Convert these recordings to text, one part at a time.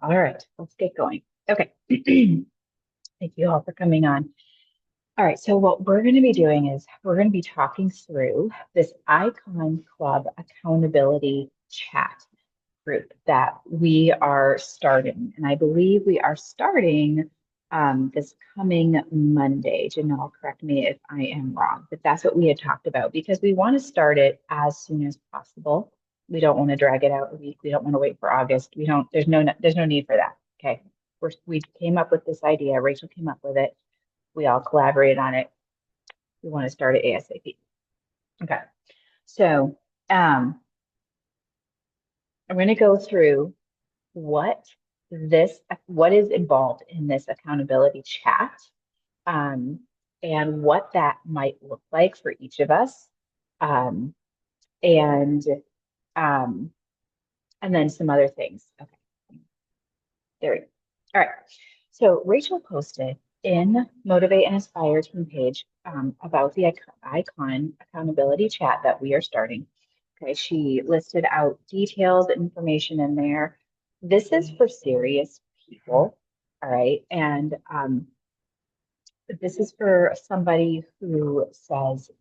All right, let's get going. Okay. Thank you all for coming on. All right, so what we're going to be doing is we're going to be talking through this Icon Club accountability chat group that we are starting. And I believe we are starting this coming Monday. Janelle, correct me if I am wrong, but that's what we had talked about because we want to start it as soon as possible. We don't want to drag it out a week. We don't want to wait for August. We don't, there's no need for that. Okay. We came up with this idea. Rachel came up with it. We all collaborated on it. We want to start it ASAP. Okay. So I'm going to go through what what is involved in this accountability chat, um, and what that might look like for each of us, um, and um, and then some other things. Okay, there we go. All right. So Rachel posted in Motivate and Inspire team page about the icon accountability chat that we are starting. Okay, she listed out details, information in there. This is for serious people, all right? And this is for somebody who says,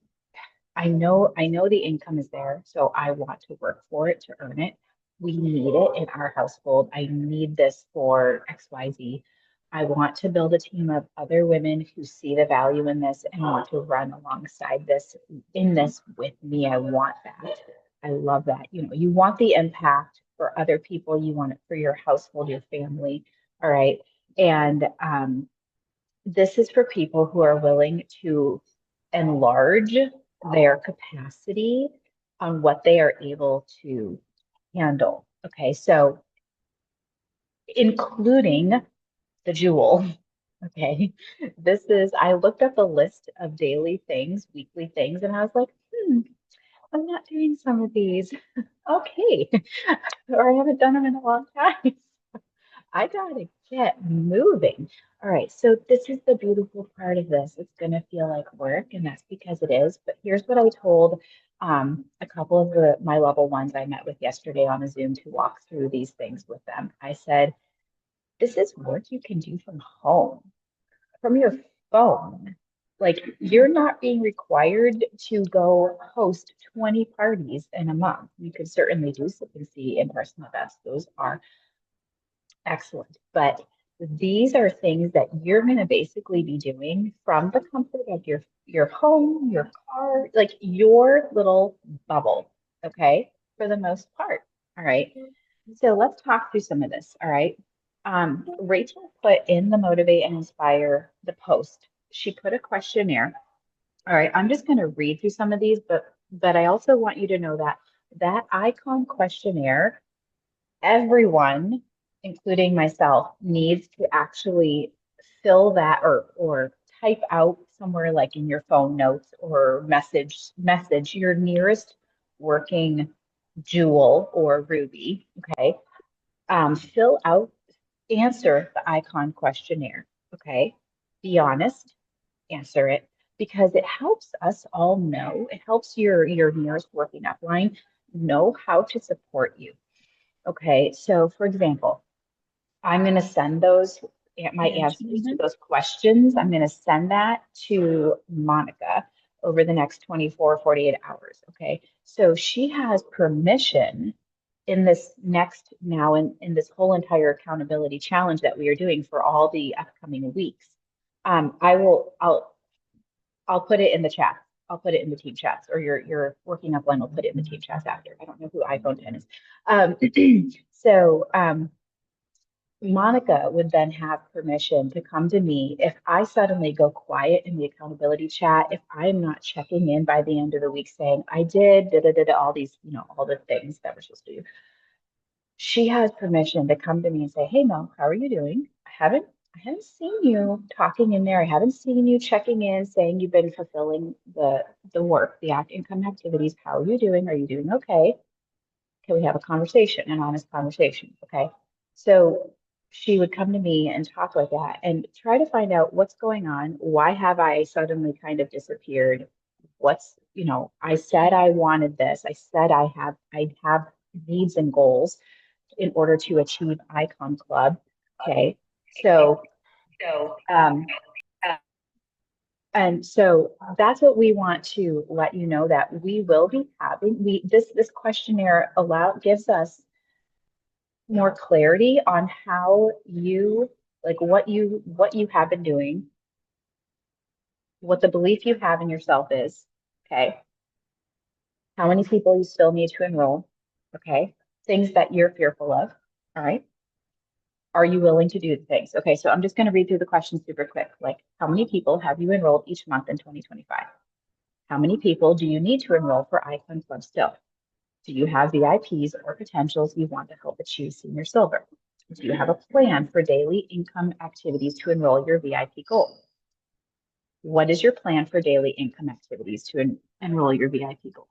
I know the income is there, so I want to work for it to earn it. We need it in our household. I need this for XYZ. I want to build a team of other women who see the value in this and want to run alongside this in this with me. I want that. I love that. You know, you want the impact for other people, you want it for your household, your family. All right. And this is for people who are willing to enlarge their capacity on what they are able to handle. Okay, so including the jewel. Okay, I looked up a list of daily things, weekly things, and I was like, I'm not doing some of these. Okay, or I haven't done them in a long time. I gotta get moving. All right, so this is the beautiful part of this. It's gonna feel like work, and that's because it is. But here's what I told a couple of my level ones I met with yesterday on a Zoom to walk through these things with them. I said, this is work you can do from home, from your phone. Like you're not being required to go host 20 parties in a month. You could certainly do something, see in-person events. Those are excellent. But these are things that you're going to basically be doing from the comfort of your home, your car, like your little bubble, okay? For the most part. All right. So let's talk through some of this. All right. Rachel put in the Motivate and Inspire the post. She put a questionnaire. All right. I'm just going to read through some of these, but I also want you to know that that icon questionnaire, everyone, including myself, needs to actually fill that or type out somewhere like in your phone notes or message your nearest working Jewel or Ruby. Okay. Fill out, answer the icon questionnaire. Okay. Be honest, answer it because it helps us all know, it helps your nearest working upline know how to support you. Okay, so for example, I'm going to send my answers to those questions. I'm going to send that to Monica over the next 24, 48 hours. Okay, so she has permission in this next now in this whole entire accountability challenge that we are doing for all the upcoming weeks. I'll put it in the chat. I'll put it in the team chats, or your working upline will put it in the team chats after. I don't know who iPhone 10 is. So Monica would then have permission to come to me if I suddenly go quiet in the accountability chat, if I'm not checking in by the end of the week saying I did, all these, all the things that we're supposed to do. She has permission to come to me and say, "Hey Mel, how are you doing? I haven't seen you talking in there. I haven't seen you checking in, saying you've been fulfilling the work, the act income activities. How are you doing? Are you doing okay? Can we have a conversation, an honest conversation?" Okay. So she would come to me and talk like that and try to find out what's going on. Why have I suddenly kind of disappeared? I said I wanted this. I said I have needs and goals. in order to achieve Icon Club. Okay, so um, and so that's what we want to let you know, that we will be having. This questionnaire gives us more clarity on how you, like, what you have been doing, what the belief you have in yourself is. Okay, how many people you still need to enroll. Okay, things that you're fearful of. All right. Are you willing to do the things? Okay, so I'm just going to read through the questions super quick. Like, how many people have you enrolled each month in 2025? How many people do you need to enroll for Icon Club still? Do you have VIPs or potentials you want to help achieve senior silver? Do you have a plan for daily income activities to enroll your VIP goal? What is your plan for daily income activities to enroll your VIP goal?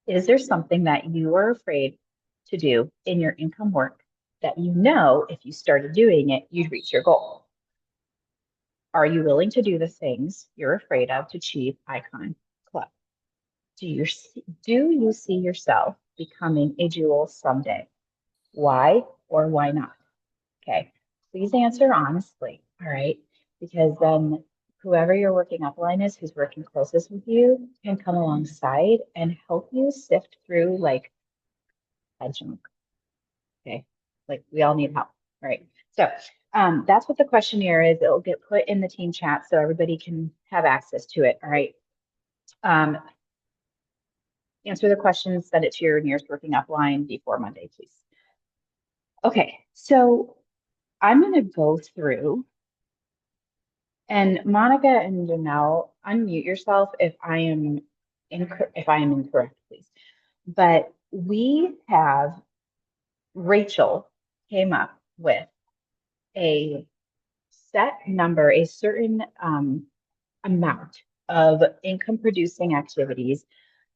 Is there something that you are afraid to do in your income work that you know if you started doing it, you'd reach your goal? Are you willing to do the things you're afraid of to achieve Icon Club? Do you see yourself becoming a jewel someday? Why or why not? Okay. Please answer honestly. All right. Because then whoever your working upline is, who's working closest with you, can come alongside and help you sift through like that junk. Okay. Like we all need help. All right. So that's what the questionnaire is. It'll get put in the team chat so everybody can have access to it. All right. Um, answer the questions, send it to your nearest working upline before Monday, please. Okay, so I'm going to go through, and Monica and Janelle, unmute yourself if I am incorrect, please. But we have Rachel came up with a set number, a certain amount of income producing activities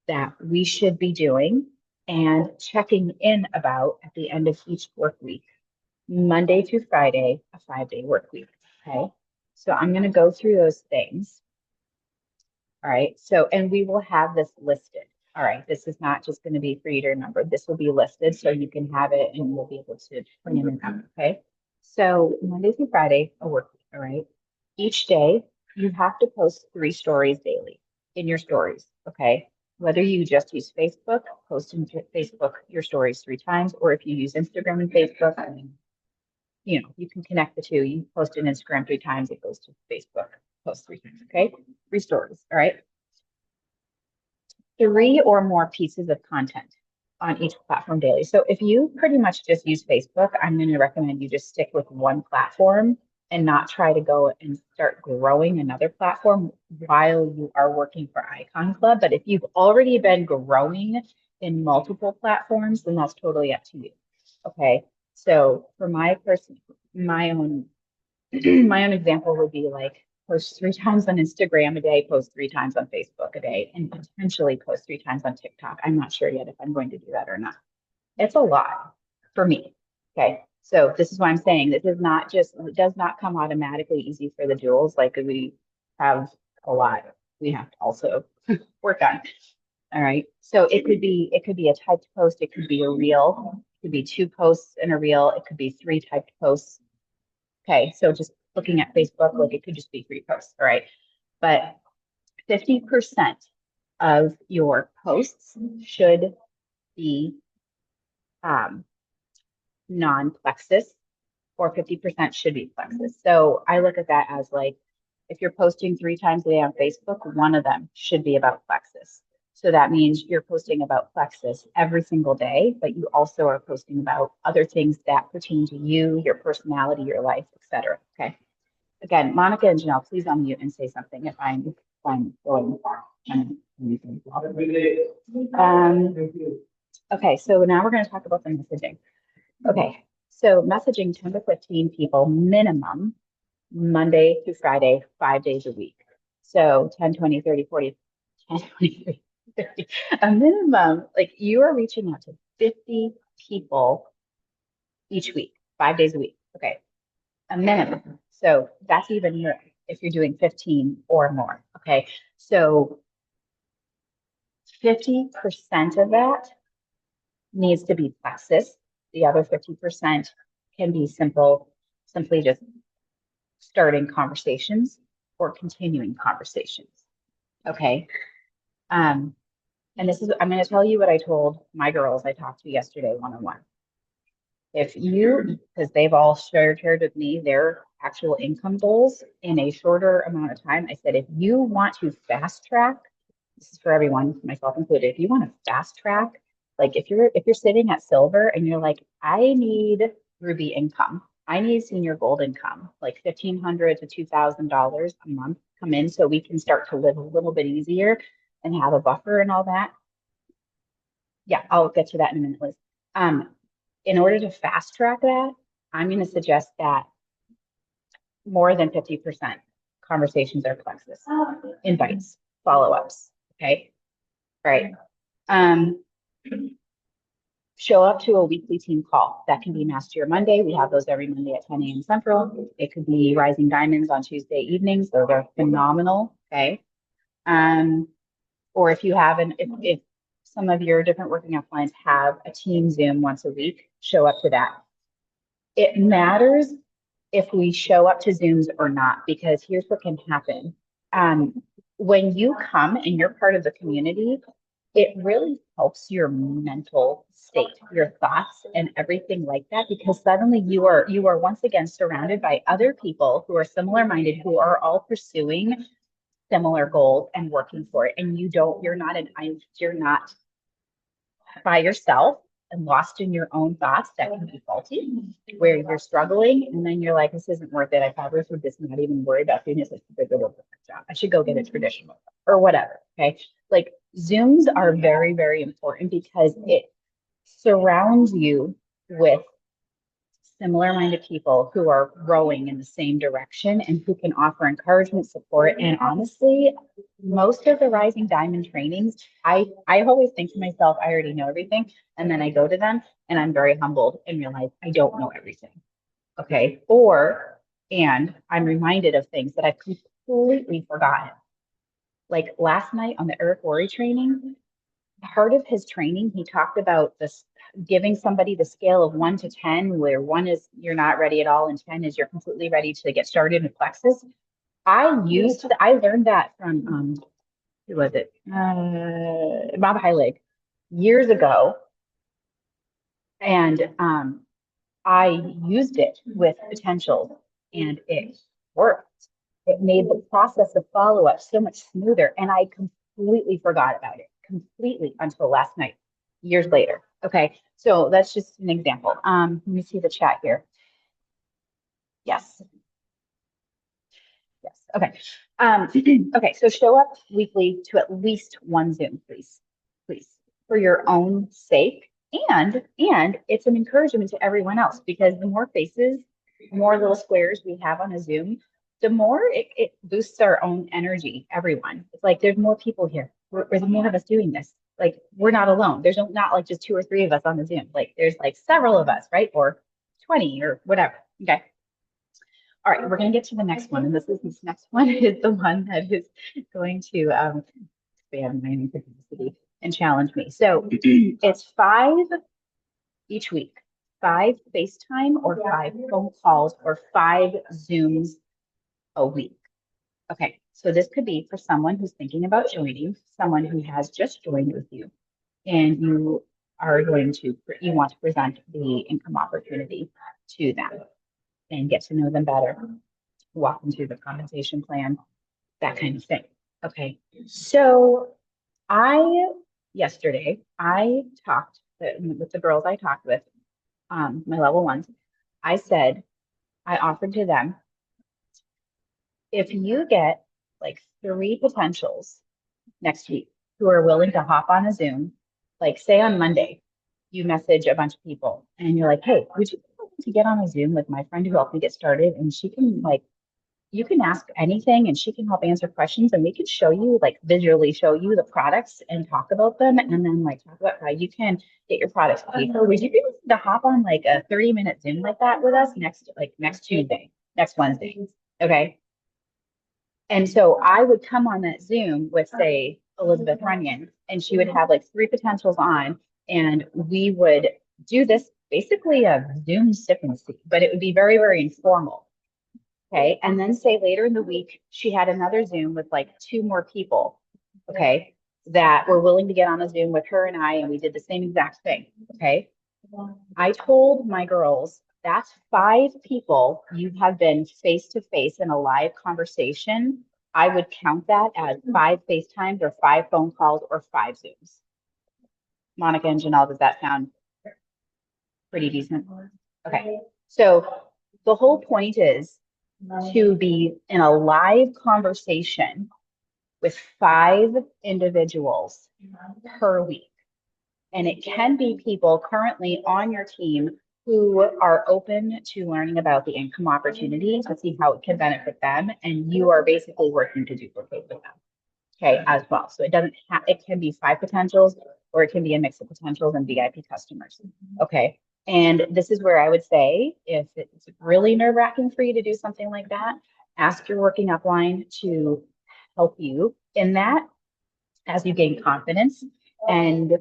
that we should be doing and checking in about at the end of each work week, Monday through Friday, a 5-day work week. Okay. So I'm going to go through those things. All right. So, and we will have this listed. All right. This is not just going to be for you to remember. This will be listed so you can have it and you'll be able to bring it in. Okay. So Monday through Friday, a work week. All right. Each day, you have to post 3 stories daily in your stories. Okay. Whether you just use Facebook, post in Facebook your stories 3 times, or if you use Instagram and Facebook, I mean, you can connect the two. You post on Instagram 3 times, it goes to Facebook, post 3 times. Okay. 3 stories. All right. 3 or more pieces of content on each platform daily. So if you pretty much just use Facebook, I'm going to recommend you just stick with one platform and not try to go and start growing another platform while you are working for Icon Club. But if you've already been growing in multiple platforms, then that's totally up to you. Okay. So for my own my own example would be like post 3 times on Instagram a day, post 3 times on Facebook a day, and potentially post 3 times on TikTok. I'm not sure yet if I'm going to do that or not. It's a lot for me. Okay. So this is why I'm saying this is not just, it does not come automatically easy for the jewels. Like we have a lot we have to also work on. All right. So it could be a typed post, it could be a reel, it could be 2 posts in a reel, it could be 3 typed posts. Okay, so just looking at Facebook, like it could just be 3 posts, all right? But 50% of your posts should be non-plexus, or 50% should be plexus. So I look at that as like, if you're posting 3 times a day on Facebook, one of them should be about plexus. So that means you're posting about plexus every single day, but you also are posting about other things that pertain to you, your personality, your life, etc. Okay. Again, Monica and Janelle, please unmute and say something if I'm going. Okay, so now we're going to talk about the messaging. Okay, so messaging 10 to 15 people minimum, Monday through Friday, 5 days a week. So 10, 20, 30, 40, 10, 20, 30, a minimum, like you are reaching out to 50 people each week, 5 days a week. Okay, a minimum. So that's even more if you're doing 15 or more. Okay, so 50% of that needs to be plexus. The other 50% can be simply just starting conversations or continuing conversations. Okay. Um, and I'm going to tell you what I told my girls I talked to yesterday one-on-one. If you, because they've all shared with me their actual income goals in a shorter amount of time, I said, if you want to fast track, this is for everyone, myself included, if you want to fast track, like if you're sitting at silver and you're like, I need ruby income, I need senior gold income, like $1,500 to $2,000 a month come in so we can start to live a little bit easier and have a buffer and all that. Yeah, I'll get to that in a minute, Liz. Um, in order to fast track that, I'm going to suggest that more than 50% conversations are plexus, invites, follow-ups. Okay. All right. Um, show up to a weekly team call. That can be Master Your Monday. We have those every Monday at 10 a.m. Central. It could be Rising Diamonds on Tuesday evenings. Those are phenomenal. Okay. Or if you have if some of your different working out clients have a team Zoom once a week, show up to that. It matters if we show up to Zooms or not, because here's what can happen. When you come and you're part of the community, it really helps your mental state, your thoughts and everything like that, because suddenly you are once again surrounded by other people who are similar minded, who are all pursuing similar goals and working for it. And you're not by yourself and lost in your own thoughts that can be faulty, where you're struggling and then you're like, this isn't worth it. I probably should just not even worry about doing this. It's a big job. I should go get a traditional or whatever. Okay. Like Zooms are very, very important because it surrounds you with similar minded people who are rowing in the same direction and who can offer encouragement, support. And honestly, most of the Rising Diamond trainings, I always think to myself, I already know everything. And then I go to them and I'm very humbled and realize I don't know everything. Okay. And I'm reminded of things that I've completely forgotten. Like last night on the Eric Worre training, part of his training, he talked about this giving somebody the scale of 1 to 10, where 1 is you're not ready at all, and 10 is you're completely ready to get started in plexus. I learned that from who was it? Bob Heilig years ago, and I used it with potential, and it worked. It made the process of follow up so much smoother, and I completely forgot about it completely until last night, years later. Okay, so that's just an example. Let me see the chat here. Yes. Yes. Okay. Okay. So show up weekly to at least one Zoom, please, please, for your own sake, and it's an encouragement to everyone else, because the more faces, more little squares we have on a Zoom, the more it boosts our own energy. Everyone, it's like there's more people here. There's more of us doing this. Like we're not alone. There's not like just 2 or 3 of us on the Zoom. Like there's like several of us, right? Or 20 or whatever. Okay. All right, we're going to get to the next one. And this next one is the one that is going to expand my own capacity and challenge me. So it's 5 each week, 5 FaceTime or 5 phone calls or 5 Zooms a week. Okay, so this could be for someone who's thinking about joining, someone who has just joined with you, and you want to present the income opportunity to them and get to know them better, walk them through the compensation plan, that kind of thing. Okay. So yesterday, I talked with the girls I talked with, my level ones. I offered to them, if you get like 3 potentials next week who are willing to hop on a Zoom, like say on Monday, you message a bunch of people and you're like, hey, would you like to get on a Zoom with my friend who helped me get started? And she can you can ask anything and she can help answer questions, and we could show you, like visually show you the products and talk about them, and then like talk about how you can get your products paid for. Would you be willing to hop on like a 30-minute Zoom like that with us next Tuesday, next Wednesday? Okay. And so I would come on that Zoom with, say, Elizabeth Runyon, and she would have like 3 potentials on, and we would do this basically a Zoom sip and see, but it would be very, very informal. Okay. And then say later in the week, she had another Zoom with like two more people. Okay. That were willing to get on a Zoom with her and I, and we did the same exact thing. Okay. I told my girls that's five people you have been face to face in a live conversation. I would count that as five FaceTimes or five phone calls or five Zooms. Monica and Janelle, does that sound pretty decent? Okay. So the whole point is to be in a live conversation with five individuals per week. And it can be people currently on your team who are open to learning about the income opportunity to see how it can benefit them. And you are basically working to duplicate with them. Okay, as well. So it doesn't have, it can be five potentials or it can be a mix of potentials and VIP customers. Okay. And this is where I would say if it's really nerve-wracking for you to do something like that, ask your working upline to help you in that as you gain confidence. And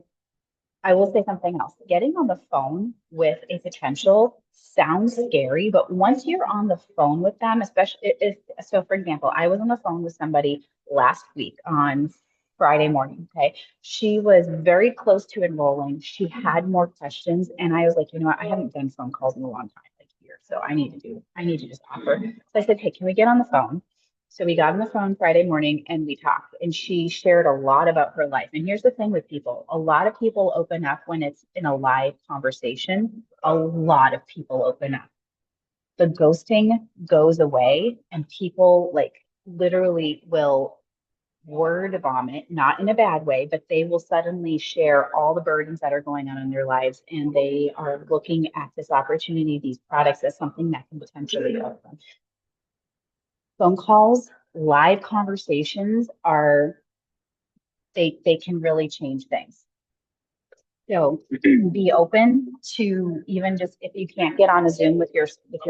I will say something else. Getting on the phone with a potential sounds scary, but once you're on the phone with them, especially if, so for example, I was on the phone with somebody last week on Friday morning. Okay. She was very close to enrolling. She had more questions. And I was like, you know what? I haven't done phone calls in a long time, like here. So I need to just offer. So I said, hey, can we get on the phone? So we got on the phone Friday morning and we talked, and she shared a lot about her life. And here's the thing with people, a lot of people open up when it's in a live conversation. A lot of people open up. The ghosting goes away, and people like literally will word vomit, not in a bad way, but they will suddenly share all the burdens that are going on in their lives. And they are looking at this opportunity, these products, as something that can potentially help them. Phone calls, live conversations are they can really change things. So be open to, even just if you can't get on a Zoom with your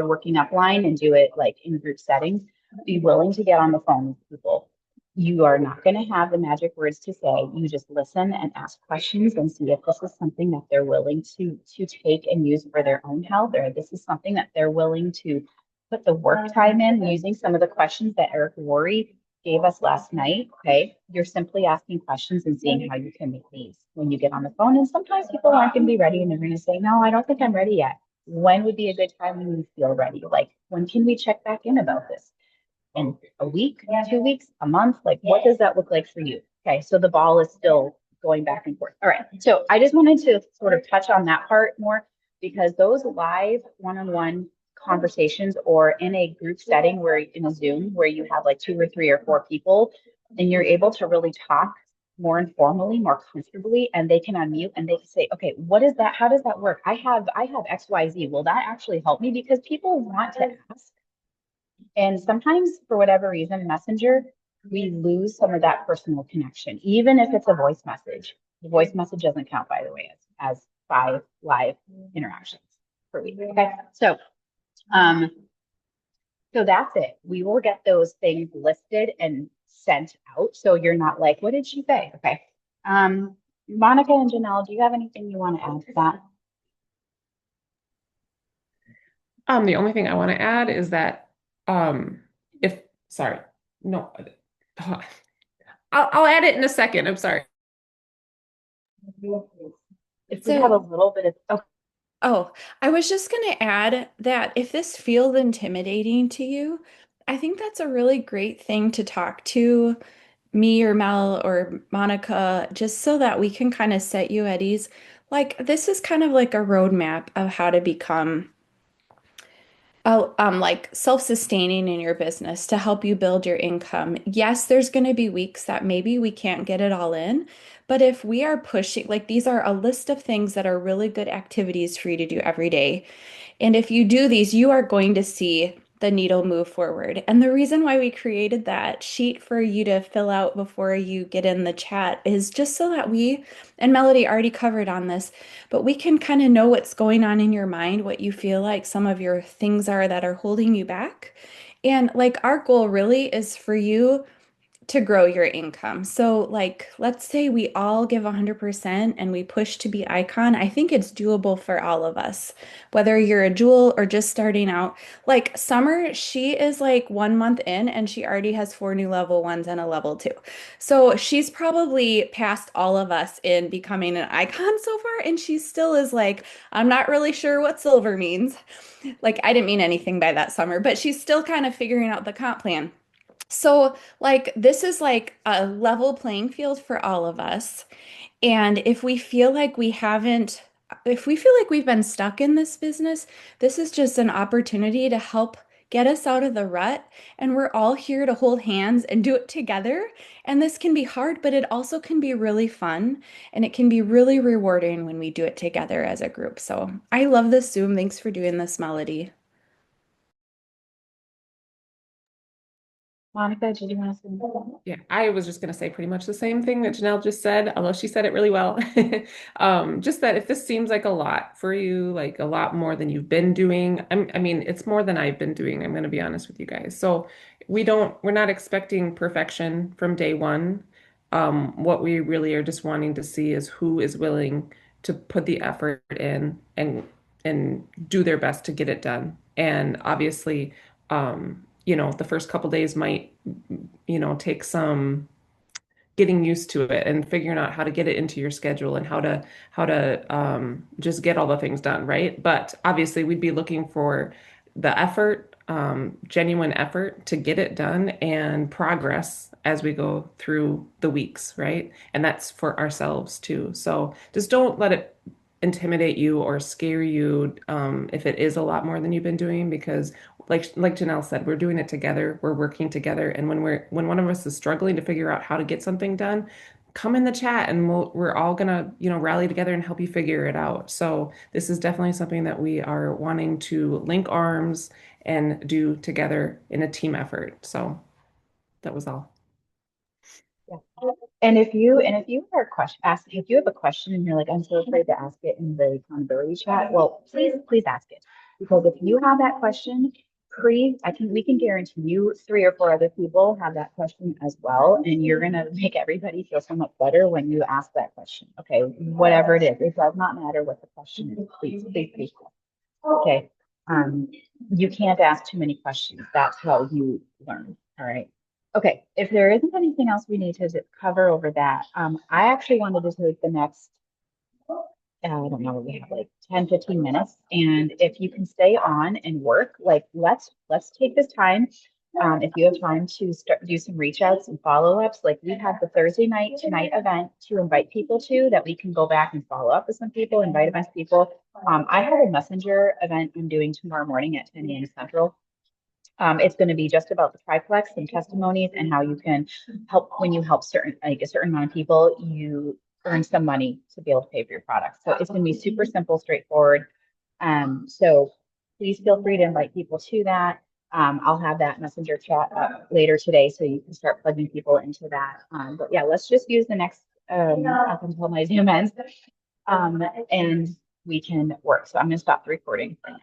working upline and do it like in group settings, be willing to get on the phone with people. You are not going to have the magic words to say. You just listen and ask questions and see if this is something that they're willing to take and use for their own health, or this is something that they're willing to put the work time in using some of the questions that Eric Worre gave us last night. Okay. You're simply asking questions and seeing how you can make these when you get on the phone. And sometimes people aren't going to be ready and they're going to say, no, I don't think I'm ready yet. When would be a good time when you feel ready? Like, when can we check back in about this? In a week, 2 weeks, a month? Like, what does that look like for you? Okay. So the ball is still going back and forth. All right. So I just wanted to sort of touch on that part more, because those live one-on-one conversations, or in a group setting where in a Zoom where you have like two or three or four people and you're able to really talk more informally, more comfortably, and they can unmute and they can say, okay, what is that? How does that work? I have XYZ. Will that actually help me? Because people want to ask. And sometimes for whatever reason, Messenger, we lose some of that personal connection, even if it's a voice message. The voice message doesn't count, by the way, as five live interactions per week. Okay. Um, so that's it. We will get those things listed and sent out. So you're not like, what did she say? Okay. Monica and Janelle, do you have anything you want to add to that? The only thing I want to add is that if sorry, no, I'll add it in a second. I'm sorry. If we have a So, little bit of, oh, oh, I was just going to add that if this feels intimidating to you, I think that's a really great thing to talk to me or Mel or Monica, just so that we can kind of set you at ease. Like, this is kind of like a roadmap of how to become like self-sustaining in your business to help you build your income. Yes, there's going to be weeks that maybe we can't get it all in, but if we are pushing, like these are a list of things that are really good activities for you to do every day. And if you do these, you are going to see the needle move forward. And the reason why we created that sheet for you to fill out before you get in the chat is just so that we, and Melody already covered on this, but we can kind of know what's going on in your mind, what you feel like some of your things are that are holding you back. And like our goal really is for you to grow your income. So, like, let's say we all give 100% and we push to be icon. I think it's doable for all of us, whether you're a jewel or just starting out. Like, Summer, she is like 1 month in and she already has 4 new level 1s and a level 2. So, she's probably passed all of us in becoming an icon so far. And she still is like, I'm not really sure what silver means. Like, I didn't mean anything by that, Summer, but she's still kind of figuring out the comp plan. So, like, this is like a level playing field for all of us. And if we feel like we haven't, if we feel like we've been stuck in this business, this is just an opportunity to help get us out of the rut. And we're all here to hold hands and do it together. And this can be hard, but it also can be really fun. And it can be really rewarding when we do it together as a group. So I love this Zoom. Thanks for doing this, Melody. Monica, did you want to say anything? Yeah, I was just going to say pretty much the same thing that Janelle just said, although she said it really well. Just that if this seems like a lot for you, like a lot more than you've been doing, I mean, it's more than I've been doing. I'm going to be honest with you guys. So we're not expecting perfection from day one. What we really are just wanting to see is who is willing to put the effort in and do their best to get it done. And obviously, the first couple days might take some getting used to it and figuring out how to get it into your schedule and how to just get all the things done, right? But obviously, we'd be looking for the effort, genuine effort to get it done and progress as we go through the weeks, right? And that's for ourselves too. So just don't let it intimidate you or scare you if it is a lot more than you've been doing because like Janelle said, we're doing it together, we're working together, and when one of us is struggling to figure out how to get something done, come in the chat and we're all gonna rally together and help you figure it out. So this is definitely something that we are wanting to link arms and do together in a team effort. So that was all. Yeah. And if you are if you have a question and you're like, I'm so afraid to ask it in the accountability chat, well, please ask it. Because if you have that question, we can guarantee you 3 or 4 other people have that question as well. And you're gonna make everybody feel so much better when you ask that question. Okay, whatever it is, it does not matter what the question is. Please. Okay. Um, you can't ask too many questions. That's how you learn. All right. Okay, if there isn't anything else we need to cover over that, I actually wanted to take the next, I don't know, we have like 10, 15 minutes. And if you can stay on and work, like let's take this time. If you have time to do some reach outs and follow ups, like we have the Thursday night tonight event to invite people to that we can go back and follow up with some people, invite a bunch of people. I have a messenger event I'm doing tomorrow morning at 10 a.m. Central. It's going to be just about the triplex and testimonies and how you can help when you help a certain amount of people, you earn some money to be able to pay for your products. So it's going to be super simple, straightforward. So please feel free to invite people to that. I'll have that messenger chat up later today so you can start plugging people into that. But yeah, let's just use the next up until my Zoom ends and we can work. So I'm going to stop the recording for now.